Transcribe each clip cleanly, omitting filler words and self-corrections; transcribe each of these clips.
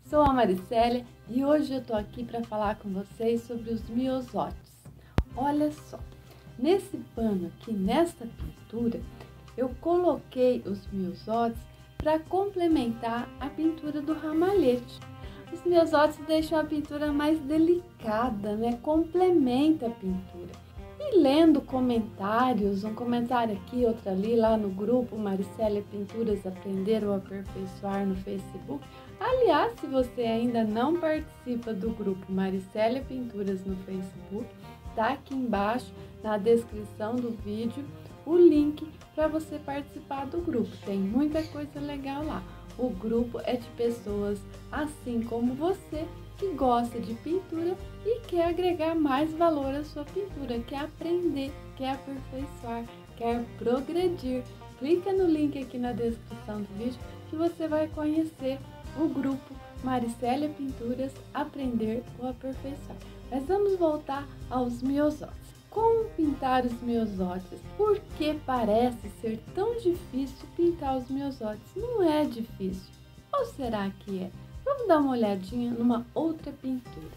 Sou a Maricélia e hoje eu tô aqui para falar com vocês sobre os miosotes. Olha só, nesse pano aqui, nesta pintura, eu coloquei os miosotes para complementar a pintura do ramalhete. Os miosotes deixam a pintura mais delicada, né? Complementa a pintura. E lendo comentários, um comentário aqui, outro ali, lá no grupo Maricélia Pinturas Aprender ou Aperfeiçoar no Facebook. Aliás, se você ainda não participa do grupo Maricélia Pinturas no Facebook, tá aqui embaixo na descrição do vídeo o link para você participar do grupo. Tem muita coisa legal lá. O grupo é de pessoas assim como você, que gosta de pintura e quer agregar mais valor à sua pintura, quer aprender, quer aperfeiçoar, quer progredir. Clica no link aqui na descrição do vídeo que você vai conhecer o grupo Maricélia Pinturas Aprender ou Aperfeiçoar. Mas vamos voltar aos miosotes. Como pintar os miosotes? Por que parece ser tão difícil pintar os miosotes? Não é difícil. Ou será que é? Vamos dar uma olhadinha numa outra pintura.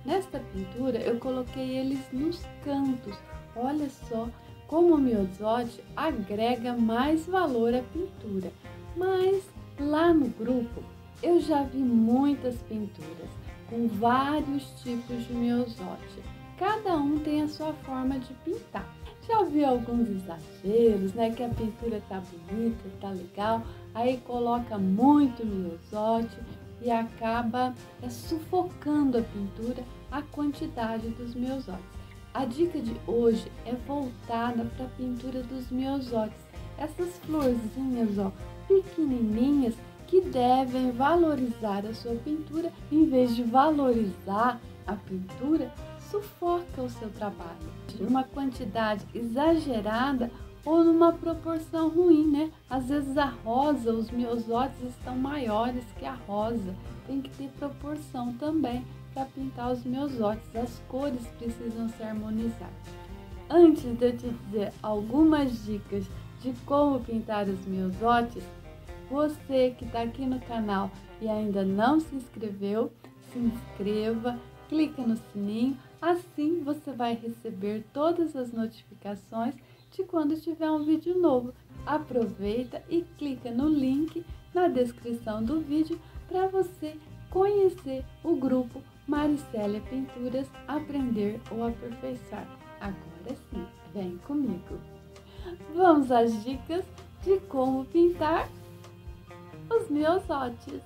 Nesta pintura eu coloquei eles nos cantos. Olha só como o miosote agrega mais valor à pintura. Mas lá no grupo eu já vi muitas pinturas com vários tipos de miosote. Cada um tem a sua forma de pintar. Já vi alguns exageros, né? Que a pintura tá bonita, tá legal, aí coloca muito miosote e acaba sufocando a pintura, a quantidade dos miosotes. A dica de hoje é voltada para a pintura dos miosotes. Essas florzinhas, ó, pequenininhas, que devem valorizar a sua pintura, em vez de valorizar a pintura, sufoca o seu trabalho. Numa quantidade exagerada ou numa proporção ruim, né? Às vezes a rosa, os miosotes estão maiores que a rosa. Tem que ter proporção também para pintar os miosotes. As cores precisam se harmonizar. Antes de eu te dizer algumas dicas de como pintar os miosotes, você que está aqui no canal e ainda não se inscreveu, se inscreva, clica no sininho, assim você vai receber todas as notificações de quando tiver um vídeo novo. Aproveita e clica no link na descrição do vídeo para você conhecer o grupo Maricélia Pinturas Aprender ou Aperfeiçoar. Agora sim, vem comigo. Vamos às dicas de como pintar os miosotes.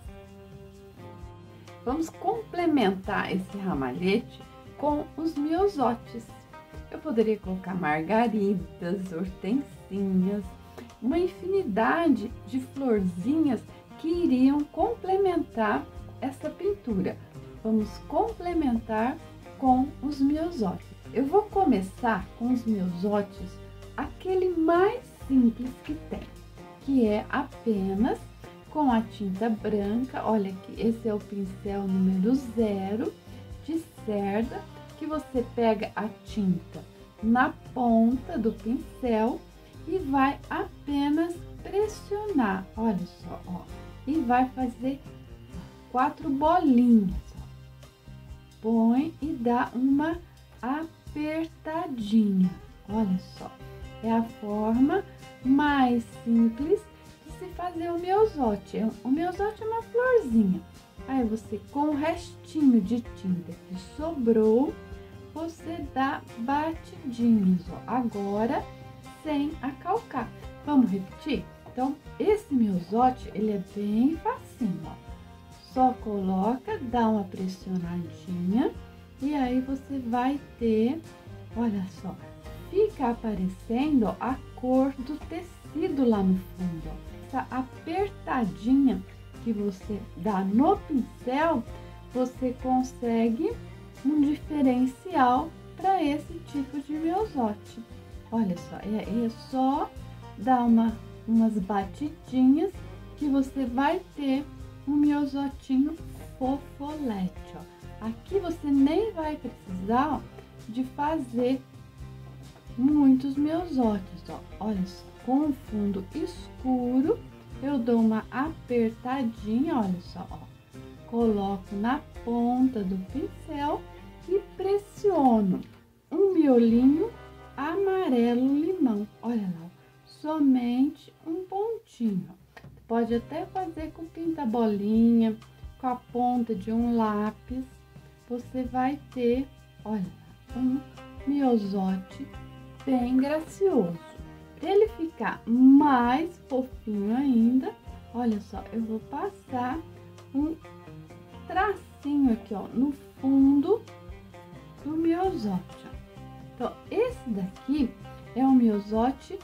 Vamos complementar esse ramalhete com os miosotes. Eu poderia colocar margaridas, hortensinhas, uma infinidade de florzinhas que iriam complementar essa pintura. Vamos complementar com os miosotes. Eu vou começar com os miosotes, aquele mais simples que tem, que é apenas com a tinta branca. Olha aqui, esse é o pincel número 0 de cerda, que você pega a tinta na ponta do pincel e vai apenas pressionar, olha só, ó, e vai fazer 4 bolinhas, ó. Põe e dá uma apertadinha, olha só, é a forma mais simples de se fazer o miosote. O miosote é uma florzinha. Aí você, com o restinho de tinta que sobrou, você dá batidinhos, ó. Agora, sem acalcar. Vamos repetir? Então, esse miosote, ele é bem facinho, ó. Só coloca, dá uma pressionadinha e aí você vai ter, olha só, fica aparecendo, ó, a cor do tecido lá no fundo, ó. Essa apertadinha que você dá no pincel, você consegue um diferencial para esse tipo de miosote. Olha só, é só dar umas batidinhas que você vai ter um miosotinho fofolete, ó. Aqui você nem vai precisar, ó, de fazer muitos miosotes, ó. Olha só, com o fundo escuro, eu dou uma apertadinha, olha só, ó. coloco na ponta do pincel e pressiono um miolinho amarelo limão. Olha lá, somente um pontinho. Pode até fazer com pinta-bolinha, com a ponta de um lápis. Você vai ter, olha lá, um miosote bem gracioso. Para ele ficar mais fofinho ainda, olha só, eu vou passar um tracinho aqui, ó, no fundo do miosote. Então, esse daqui é um miosote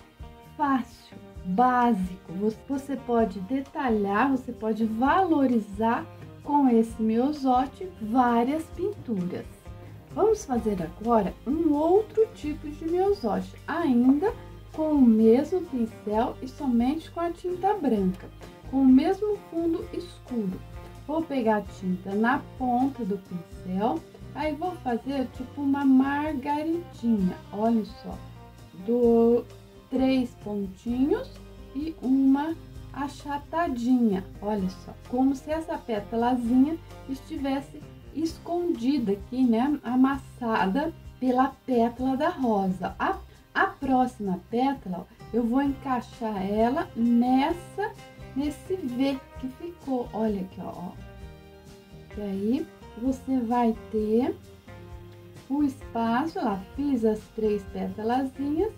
fácil, básico. Você pode detalhar, você pode valorizar com esse miosote várias pinturas. Vamos fazer agora um outro tipo de miosote, ainda com o mesmo pincel e somente com a tinta branca, com o mesmo fundo escuro. Vou pegar a tinta na ponta do pincel, aí vou fazer tipo uma margaridinha, olha só, dou 3 pontinhos e uma achatadinha, olha só, como se essa pétalazinha estivesse escondida aqui, né, amassada pela pétala da rosa. A próxima pétala, ó, eu vou encaixar ela nesse V que ficou, olha aqui, ó. E aí, você vai ter o espaço, lá, fiz as 3 pétalazinhas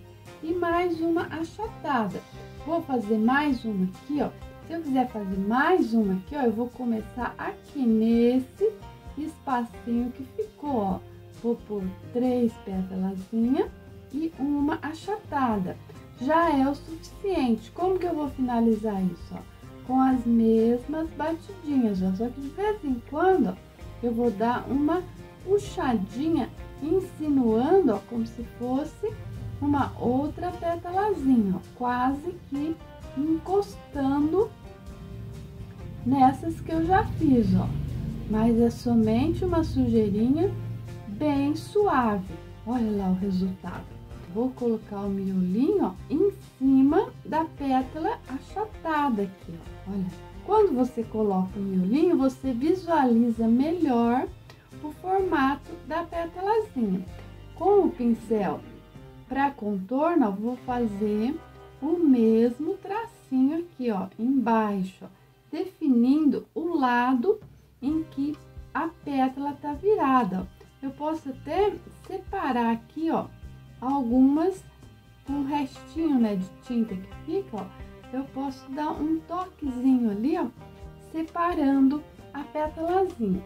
e mais uma achatada. Vou fazer mais uma aqui, ó. Se eu quiser fazer mais uma aqui, ó, eu vou começar aqui nesse espacinho que ficou, ó. Vou pôr 3 pétalazinhas e uma achatada. Já é o suficiente. Como que eu vou finalizar isso, ó? Com as mesmas batidinhas, ó. Só que de vez em quando, ó, eu vou dar uma puxadinha, insinuando, ó, como se fosse uma outra pétalazinha, ó, quase que encostando nessas que eu já fiz, ó. Mas é somente uma sujeirinha bem suave. Olha lá o resultado. Vou colocar o miolinho, ó, em cima da pétala achatada aqui, ó. Olha, quando você coloca o miolinho, você visualiza melhor o formato da pétalazinha. Com o pincel para contorno, eu vou fazer o mesmo tracinho aqui, ó, embaixo, ó, definindo o lado em que a pétala tá virada, ó. Eu posso até separar aqui, ó, algumas com restinho, né, de tinta que fica, ó. Eu posso dar um toquezinho ali, ó, separando a pétalazinha.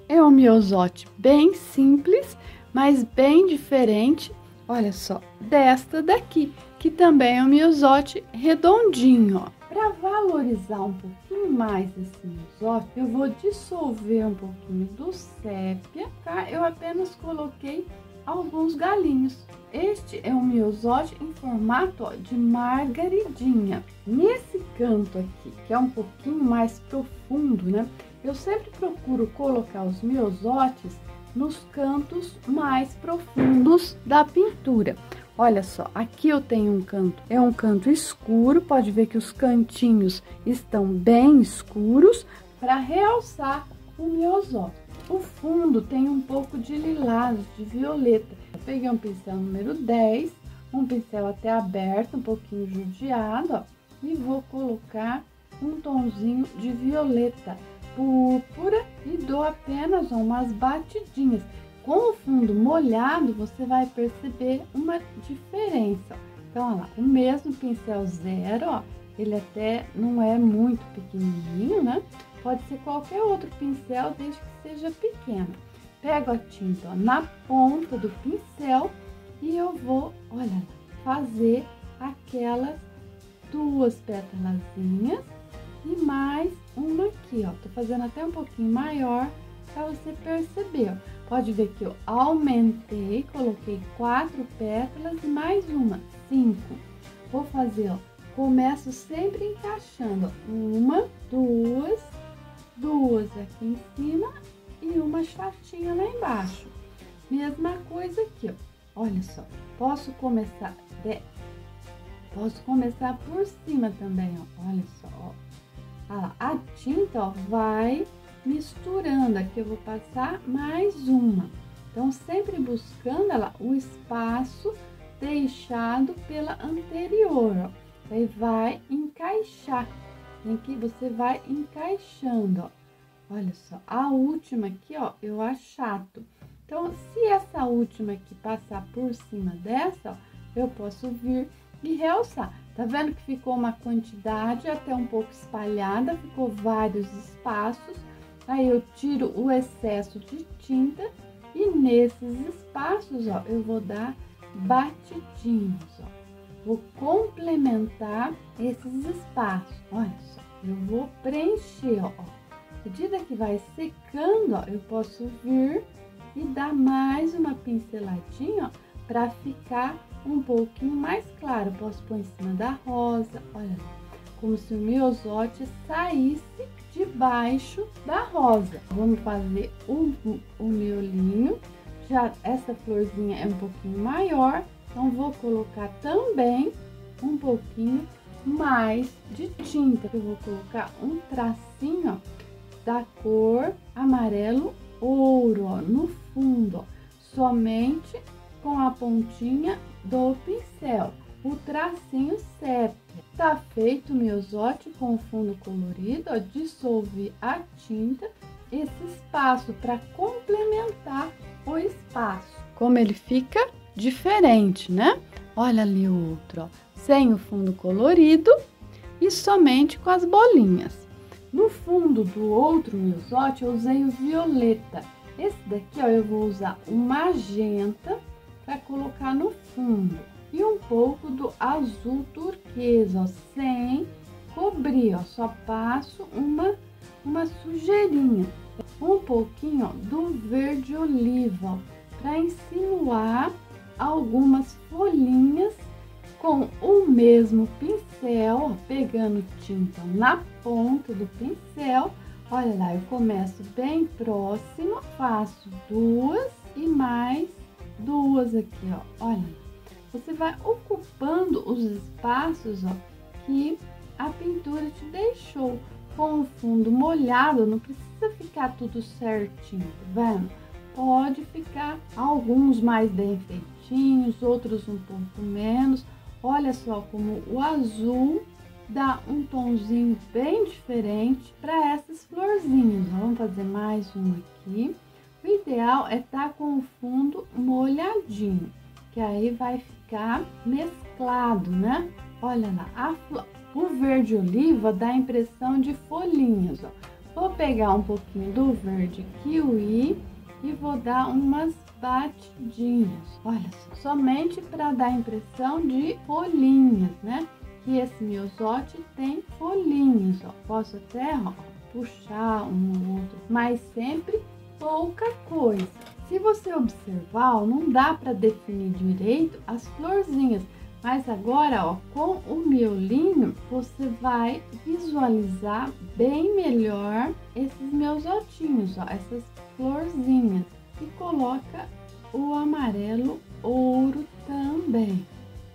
É um miosote bem simples, mas bem diferente, olha só, desta daqui, que também é um miosote redondinho, ó. Para valorizar um pouquinho mais esse miosote, eu vou dissolver um pouquinho do sépia, tá? Eu apenas coloquei alguns galinhos. Este é um miosote em formato, ó, de margaridinha. Nesse canto aqui, que é um pouquinho mais profundo, né? Eu sempre procuro colocar os miosotes nos cantos mais profundos da pintura. Olha só, aqui eu tenho um canto, é um canto escuro, pode ver que os cantinhos estão bem escuros para realçar o miosote. O fundo tem um pouco de lilás, de violeta. Eu peguei um pincel número 10, um pincel até aberto, um pouquinho judiado, ó, e vou colocar um tonzinho de violeta púrpura e dou apenas, ó, umas batidinhas. Com o fundo molhado, você vai perceber uma diferença. Então, olha lá, o mesmo pincel 0, ó, ele até não é muito pequenininho, né? Pode ser qualquer outro pincel, desde que seja pequeno. Pego a tinta, ó, na ponta do pincel e eu vou, olha lá, fazer aquelas 2 pétalazinhas e mais uma aqui, ó. Tô fazendo até um pouquinho maior para você perceber, ó. Pode ver que eu aumentei, coloquei 4 pétalas e mais uma, 5. Vou fazer, ó, começo sempre encaixando, ó, 1, 2, 2 aqui em cima e uma chatinha lá embaixo. Mesma coisa aqui, ó. Olha só, posso começar por cima também, ó. Olha só, ó. Ah lá, a tinta, ó, vai misturando. Aqui eu vou passar mais uma. Então, sempre buscando o espaço deixado pela anterior, ó. Aí vai encaixar. Aqui você vai encaixando, ó. Olha só, a última aqui, ó, eu achato. Então, se essa última aqui passar por cima dessa, ó, eu posso vir e realçar. Tá vendo que ficou uma quantidade até um pouco espalhada, ficou vários espaços. Aí eu tiro o excesso de tinta e nesses espaços, ó, eu vou dar batidinhos, ó. Vou complementar esses espaços. Olha só, eu vou preencher, ó. À medida que vai secando, ó, eu posso vir e dar mais uma pinceladinha, ó, para ficar um pouquinho mais claro. Posso pôr em cima da rosa, olha lá, como se o miosote saísse debaixo da rosa. Vamos fazer o miolinho. Já essa florzinha é um pouquinho maior, então vou colocar também um pouquinho mais de tinta. Eu vou colocar um tracinho, ó, da cor amarelo ouro, ó, no fundo, ó, somente com a pontinha do pincel, o tracinho sépia. Tá feito o miosote com o fundo colorido, ó, dissolvi a tinta, esse espaço para complementar o espaço. Como ele fica diferente, né? Olha ali o outro, ó, sem o fundo colorido e somente com as bolinhas. No fundo do outro miosote eu usei o violeta. Esse daqui, ó, eu vou usar o magenta para colocar no fundo e um pouco do azul turquesa, ó, sem cobrir, ó, só passo uma sujeirinha. Um pouquinho, ó, do verde oliva, para insinuar algumas folhinhas com o mesmo pincel, ó, pegando tinta na ponta do pincel. Olha lá, eu começo bem próximo, faço duas e mais duas aqui, ó. Olha, você vai ocupando os espaços, ó, que a pintura te deixou. Com o fundo molhado, não precisa ficar tudo certinho, tá vendo? Pode ficar alguns mais bem feitinhos, outros um pouco menos. Olha só como o azul dá um tomzinho bem diferente para essas florzinhas. Vamos fazer mais uma aqui. O ideal é estar com o fundo molhadinho, que aí vai ficar mesclado, né? Olha lá, o verde oliva dá a impressão de folhinhas, ó. Vou pegar um pouquinho do verde kiwi e vou dar umas batidinhas, olha só, somente para dar a impressão de folhinhas, né? Que esse miosote tem folhinhas, ó. Posso até, ó, puxar um ou outro, mas sempre pouca coisa. Se você observar, ó, não dá para definir direito as florzinhas, mas agora, ó, com o miolinho, você vai visualizar bem melhor esses miosotinhos, ó, essas florzinhas. E coloca o amarelo ouro também.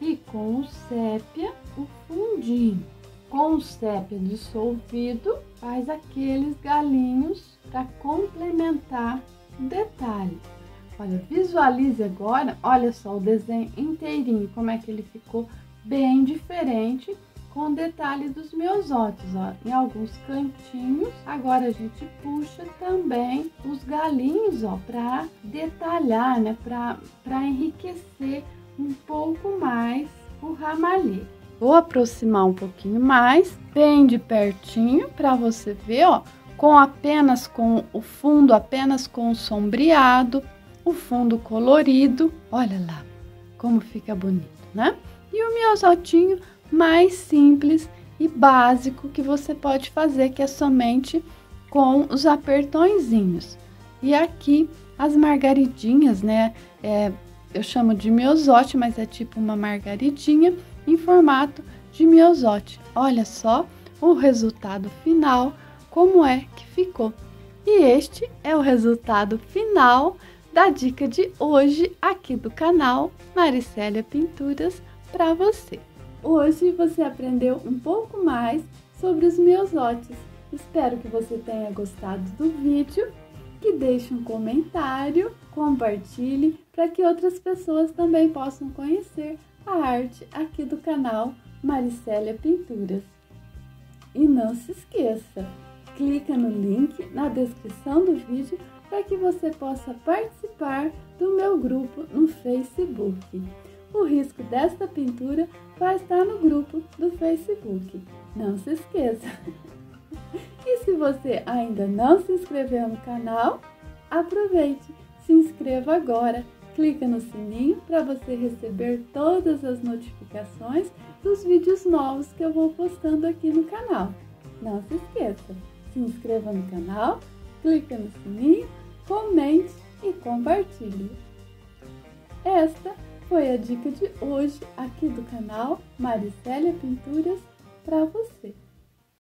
E com o sépia, o fundinho. Com o sépia dissolvido, faz aqueles galinhos para complementar o detalhe. Olha, visualize agora, olha só o desenho inteirinho, como é que ele ficou bem diferente com o detalhe dos miosotes, ó, em alguns cantinhos. Agora a gente puxa também os galinhos, ó, para detalhar, né, para enriquecer um pouco mais o ramalhete. Vou aproximar um pouquinho mais, bem de pertinho, para você ver, ó, apenas com o fundo, apenas com o sombreado, o fundo colorido, olha lá como fica bonito, né? E o miosotinho mais simples e básico que você pode fazer, que é somente com os apertõezinhos. E aqui as margaridinhas, né? Eu chamo de miosote, mas é tipo uma margaridinha em formato de miosote. Olha só o resultado final, como é que ficou. E este é o resultado final da dica de hoje aqui do canal Maricélia Pinturas para você. Hoje você aprendeu um pouco mais sobre os miosotes Espero que você tenha gostado do vídeo, que deixe um comentário, compartilhe para que outras pessoas também possam conhecer a arte aqui do canal Maricélia Pinturas. E não se esqueça, clica no link na descrição do vídeo para que você possa participar do meu grupo no Facebook. O risco desta pintura vai estar no grupo do Facebook. Não se esqueça! E se você ainda não se inscreveu no canal, aproveite, se inscreva agora, clica no sininho para você receber todas as notificações dos vídeos novos que eu vou postando aqui no canal. Não se esqueça, se inscreva no canal, clica no sininho, comente e compartilhe. Esta foi a dica de hoje aqui do canal Maricélia Pinturas para você.